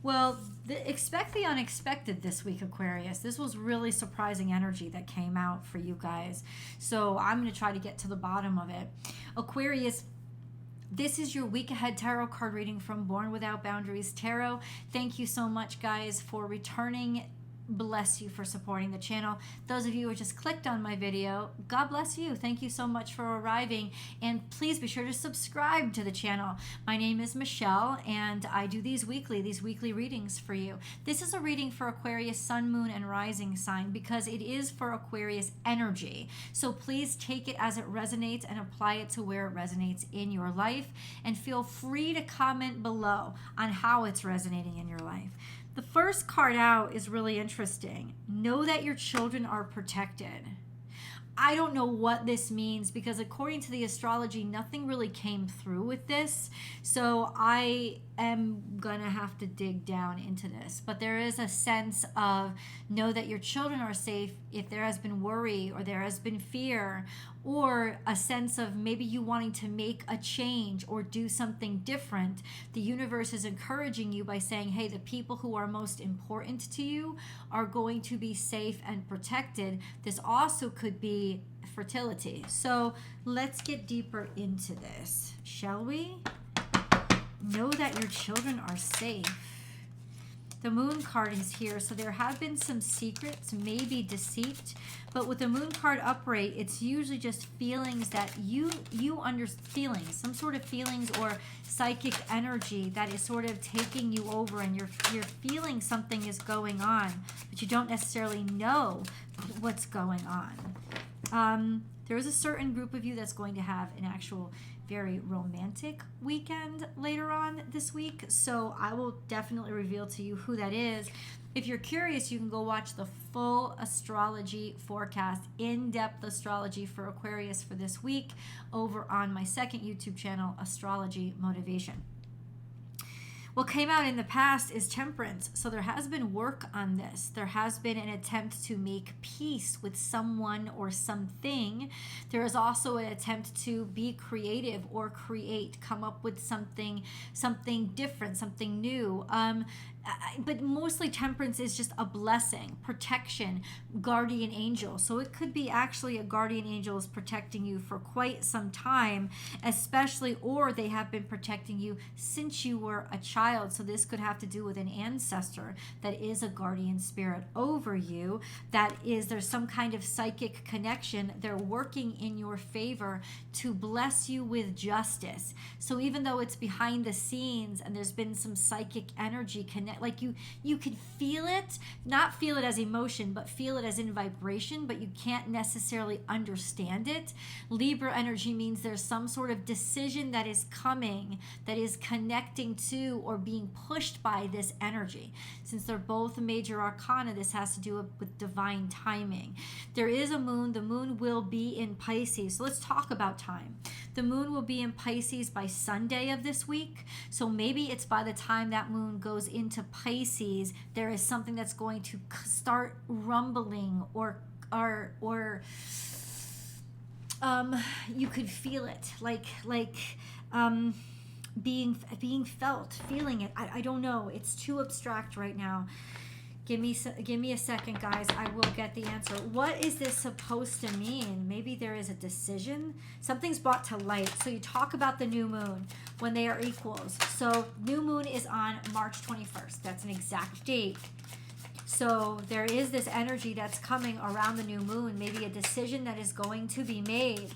Well, expect the unexpected this week, Aquarius. This was really surprising energy that came out for you guys. So I'm going to try to get to the bottom of it. Aquarius, this is your week ahead tarot card reading from Born Without Boundaries Tarot. Thank you so much, guys, for returning. Bless you for supporting the channel. Those of you who just clicked on my video, God bless you. Thank you so much for arriving, and please be sure to subscribe to the channel. My name is Michelle, and I do these weekly readings for you. This is a reading for Aquarius sun, moon, and rising sign because it is for Aquarius energy. So please take it as it resonates and apply it to where it resonates in your life, and feel free to comment below on how it's resonating in your life. The first card out is really interesting. Know that your children are protected. I don't know what this means because according to the astrology, nothing really came through with this. So I am gonna have to dig down into this. But there is a sense of know that your children are safe if there has been worry or there has been fear, or a sense of maybe you wanting to make a change or do something different. The universe is encouraging you by saying, hey, the people who are most important to you are going to be safe and protected. This also could be fertility. So let's get deeper into this, shall we? Know that your children are safe. The moon card is here, so there have been some secrets, maybe deceit, but with the moon card upright, it's usually just feelings that you feelings, some sort of feelings or psychic energy that is sort of taking you over, and you're feeling something is going on, but you don't necessarily know what's going on. There is a certain group of you that's going to have an actual very romantic weekend later on this week, so I will definitely reveal to you who that is. If you're curious, you can go watch the full astrology forecast, in-depth astrology for Aquarius for this week over on my second YouTube channel, Astrology Motivation. What came out in the past is temperance. So there has been work on this. There has been an attempt to make peace with someone or something. There is also an attempt to be creative or come up with something different, something new. But mostly temperance is just a blessing, protection, guardian angel. So it could be actually a guardian angel is protecting you for quite some time, especially, or they have been protecting you since you were a child. So this could have to do with an ancestor that is a guardian spirit over you. There's some kind of psychic connection. They're working in your favor to bless you with justice. So even though it's behind the scenes and there's been some psychic energy connect, like you could feel it, not feel it as emotion, but feel it as in vibration, but you can't necessarily understand it. Libra energy means there's some sort of decision that is coming, that is connecting to or being pushed by this energy. Since they're both major arcana, this has to do with divine timing. There is a moon. The moon will be in Pisces. So let's talk about time. The moon will be in Pisces by Sunday of this week. So maybe it's by the time that moon goes into Pisces, there is something that's going to start rumbling or you could feel it being felt, feeling it. I don't know. It's too abstract right now. Give me a second, guys. I will get the answer. What is this supposed to mean? Maybe there is a decision. Something's brought to light. So you talk about the new moon when they are equals. So new moon is on March 21st. That's an exact date. So there is this energy that's coming around the new moon. Maybe a decision that is going to be made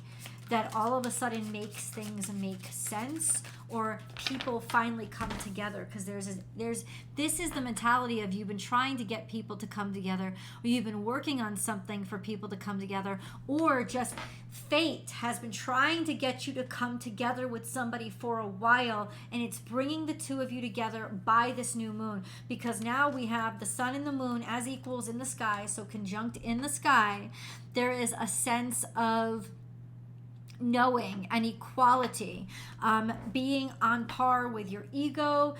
that all of a sudden makes things make sense, or people finally come together, because this is the mentality of you've been trying to get people to come together, or you've been working on something for people to come together, or just fate has been trying to get you to come together with somebody for a while, and it's bringing the two of you together by this new moon, because now we have the sun and the moon as equals in the sky, so conjunct in the sky. There is a sense of knowing and equality, being on par with your ego.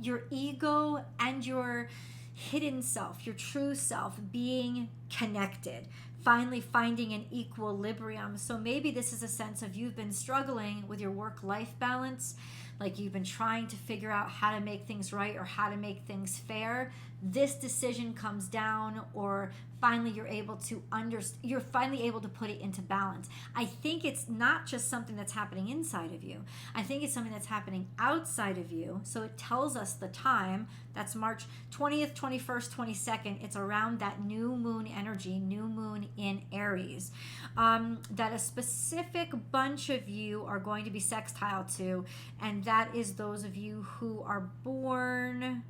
Your ego and your hidden self, your true self, being connected, finally finding an equilibrium. So maybe this is a sense of you've been struggling with your work-life balance, like you've been trying to figure out how to make things right or how to make things fair, this decision comes down, or finally you're finally able to put it into balance. I think it's not just something that's happening inside of you. I think it's something that's happening outside of you. So it tells us the time. That's March 20th, 21st, 22nd. It's around that new moon energy, new moon in Aries, that a specific bunch of you are going to be sextile to, and that is those of you who are born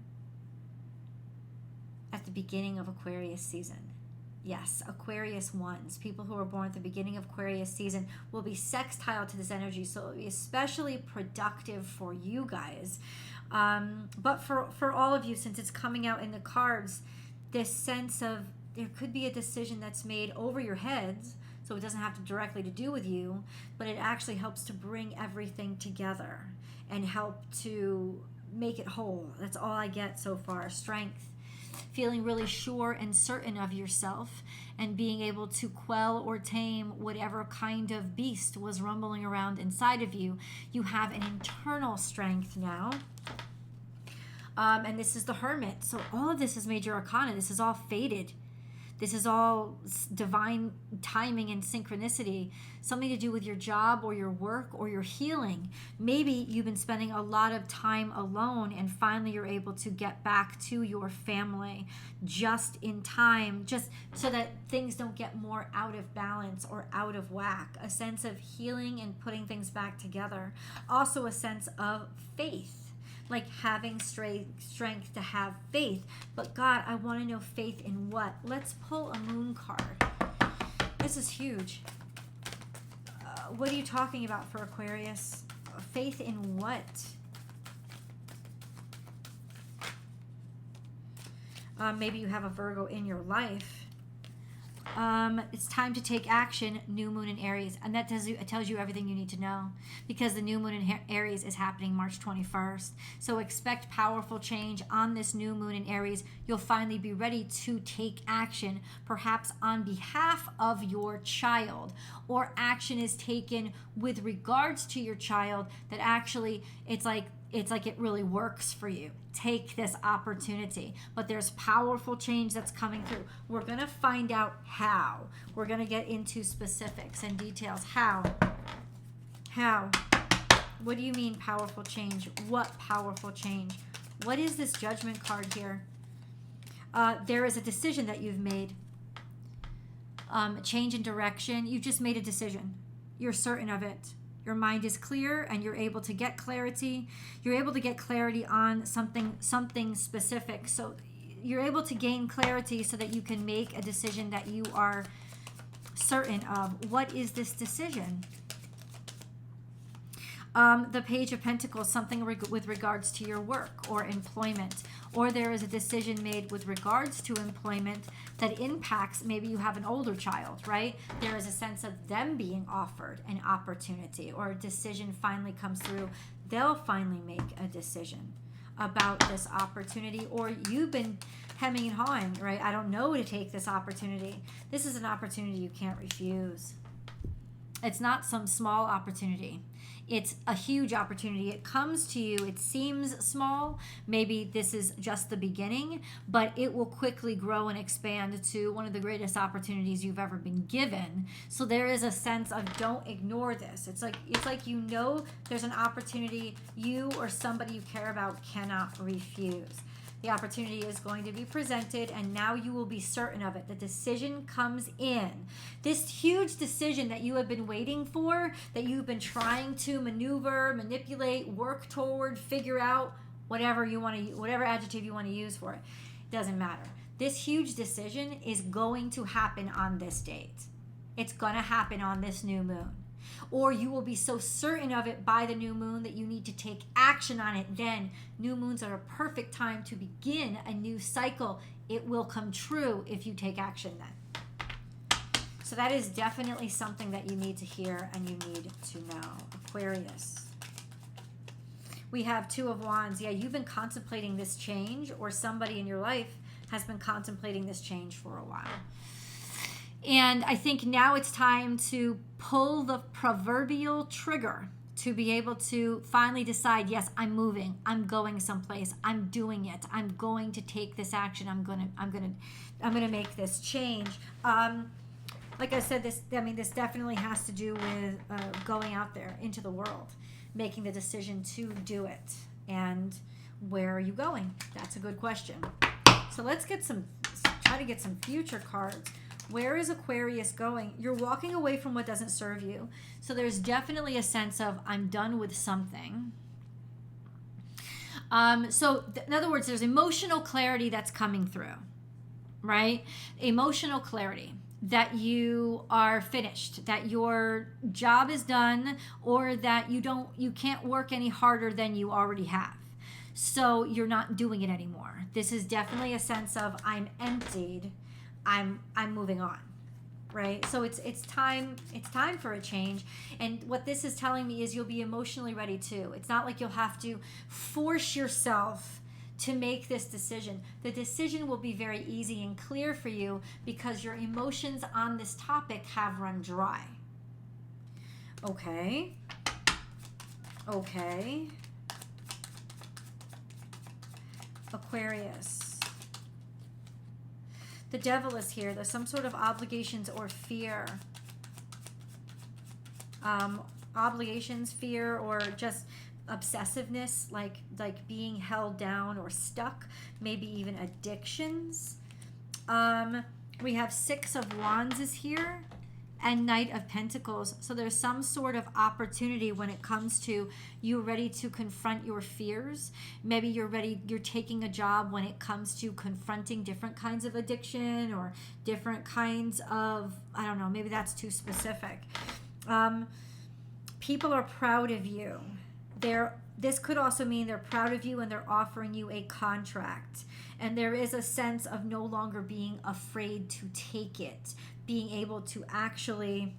at the beginning of Aquarius season. Yes, Aquarius ones, people who are born at the beginning of Aquarius season, will be sextile to this energy, so it'll be especially productive for you guys. But for all of you, since it's coming out in the cards, this sense of there could be a decision that's made over your heads, so it doesn't have to directly to do with you, but it actually helps to bring everything together and help to make it whole. That's all I get so far. Strength. Feeling really sure and certain of yourself, and being able to quell or tame whatever kind of beast was rumbling around inside of you. You have an internal strength now. And this is the Hermit. So all of this is major arcana. This is all fated. This is all divine timing and synchronicity, something to do with your job or your work or your healing. Maybe you've been spending a lot of time alone, and finally you're able to get back to your family just in time, just so that things don't get more out of balance or out of whack. A sense of healing and putting things back together. Also a sense of faith. Like having strength to have faith. But God, I want to know faith in what? Let's pull a moon card. This is huge. What are you talking about for Aquarius? Faith in what? Maybe you have a Virgo in your life. It's time to take action, new moon in Aries. And that tells you everything you need to know, because the new moon in Aries is happening March 21st. So expect powerful change on this new moon in Aries. You'll finally be ready to take action, perhaps on behalf of your child, or action is taken with regards to your child that actually it's like it really works for you. Take this opportunity. But there's powerful change that's coming through. We're going to find out how. We're going to get into specifics and details. How? What do you mean powerful change? What powerful change? What is this Judgment card here? There is a decision that you've made. Change in direction. You've just made a decision. You're certain of it. Your mind is clear and you're able to get clarity. You're able to get clarity on something specific. So you're able to gain clarity so that you can make a decision that you are certain of. What is this decision? The Page of Pentacles, something with regards to your work or employment. Or there is a decision made with regards to employment that impacts, maybe you have an older child, right? There is a sense of them being offered an opportunity, or a decision finally comes through. They'll finally make a decision about this opportunity, or you've been hemming and hawing, right? I don't know to take this opportunity. This is an opportunity you can't refuse. It's not some small opportunity. It's a huge opportunity. It comes to you. It seems small. Maybe this is just the beginning, but it will quickly grow and expand to one of the greatest opportunities you've ever been given. So there is a sense of don't ignore this. It's like you know there's an opportunity you or somebody you care about cannot refuse. The opportunity is going to be presented, and now you will be certain of it. The decision comes in. This huge decision that you have been waiting for, that you've been trying to maneuver, manipulate, work toward, figure out, whatever adjective you want to use for it, doesn't matter. This huge decision is going to happen on this date. It's going to happen on this new moon. Or you will be so certain of it by the new moon that you need to take action on it. Then new moons are a perfect time to begin a new cycle. It will come true if you take action then. So that is definitely something that you need to hear and you need to know. Aquarius. We have Two of Wands. Yeah, you've been contemplating this change, or somebody in your life has been contemplating this change for a while. And I think now it's time to pull the proverbial trigger to be able to finally decide, yes, I'm moving, I'm going someplace, I'm doing it, I'm going to take this action, I'm gonna make this change. Like I said, this definitely has to do with going out there into the world, making the decision to do it. And where are you going? That's a good question. So let's try to get some future cards. Where is Aquarius going? You're walking away from what doesn't serve you. So there's definitely a sense of, I'm done with something. So in other words, there's emotional clarity that's coming through, right? Emotional clarity that you are finished, that your job is done, or that you can't work any harder than you already have. So you're not doing it anymore. This is definitely a sense of, I'm emptied, I'm moving on, right? So it's time for a change. And what this is telling me is you'll be emotionally ready too. It's not like you'll have to force yourself to make this decision. The decision will be very easy and clear for you because your emotions on this topic have run dry. Okay. Aquarius. The devil is here. There's some sort of obligations or fear. Obligations, fear, or just obsessiveness, like being held down or stuck, maybe even addictions. We have Six of Wands is here and Knight of Pentacles. So there's some sort of opportunity when it comes to you ready to confront your fears. Maybe you're taking a job when it comes to confronting different kinds of addiction or different kinds of, I don't know, maybe that's too specific. People are proud of you. This could also mean they're proud of you and they're offering you a contract. And there is a sense of no longer being afraid to take it, being able to actually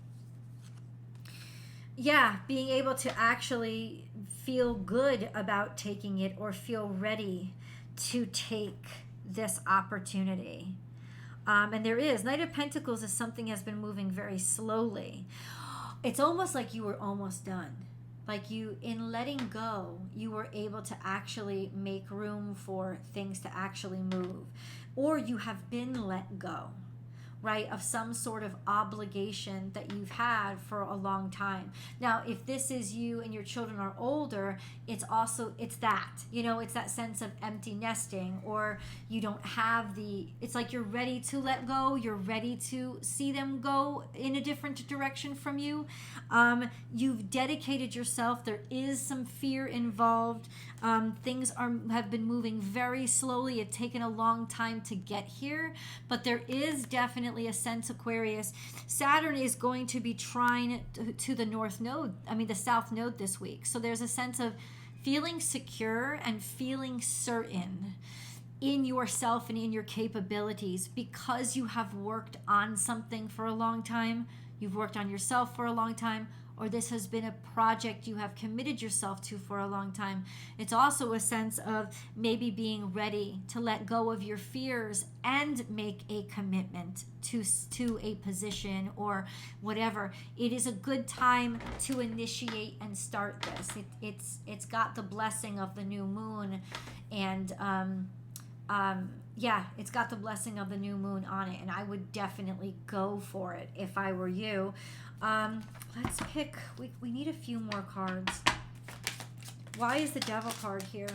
feel good about taking it or feel ready to take this opportunity. And there is. Knight of Pentacles is something has been moving very slowly. It's almost like you were almost done. Like in letting go, you were able to actually make room for things to actually move. Or you have been let go, right, of some sort of obligation that you've had for a long time. Now, if this is you and your children are older, it's that sense of empty nesting, or you don't have it's like you're ready to let go, you're ready to see them go in a different direction from you. You've dedicated yourself. There is some fear involved. Things have been moving very slowly. It's taken a long time to get here, but there is definitely a sense, Aquarius. Saturn is going to be trine to the the south node this week. So there's a sense of feeling secure and feeling certain in yourself and in your capabilities because you have worked on something for a long time. You've worked on yourself for a long time, or this has been a project you have committed yourself to for a long time. It's also a sense of maybe being ready to let go of your fears and make a commitment to a position or whatever. It is a good time to initiate and start this. It's got the blessing of the new moon, and it's got the blessing of the new moon on it, and I would definitely go for it if I were you. Let's pick, we need a few more cards. Why is the devil card here?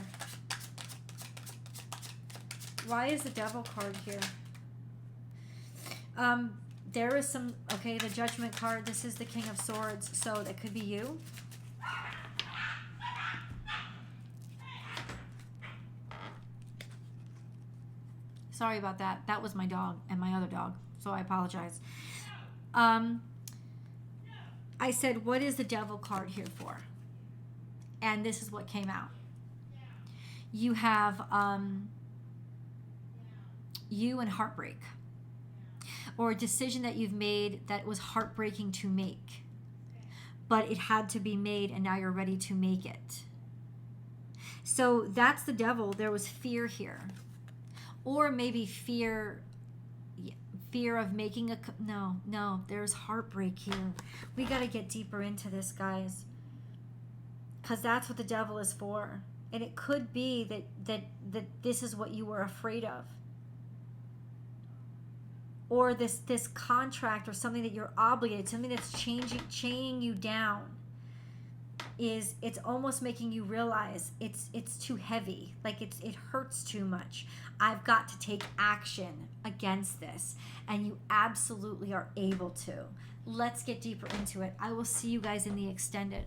Why is the devil card here? There is the judgment card. This is the King of Swords, so that could be you. Sorry about that. That was my dog and my other dog, so I apologize. I said, what is the devil card here for? And this is what came out. You have you and heartbreak, or a decision that you've made that was heartbreaking to make, but it had to be made and now you're ready to make it. So that's the devil. There was fear here, or maybe fear of making no, there's heartbreak here. We got to get deeper into this, guys. because that's what the devil is for. And it could be that this is what you were afraid of. Or this contract or something that you're obligated, something that's chaining you down, it's almost making you realize it's too heavy. Like it hurts too much. I've got to take action against this. And you absolutely are able to. Let's get deeper into it. I will see you guys in the extended.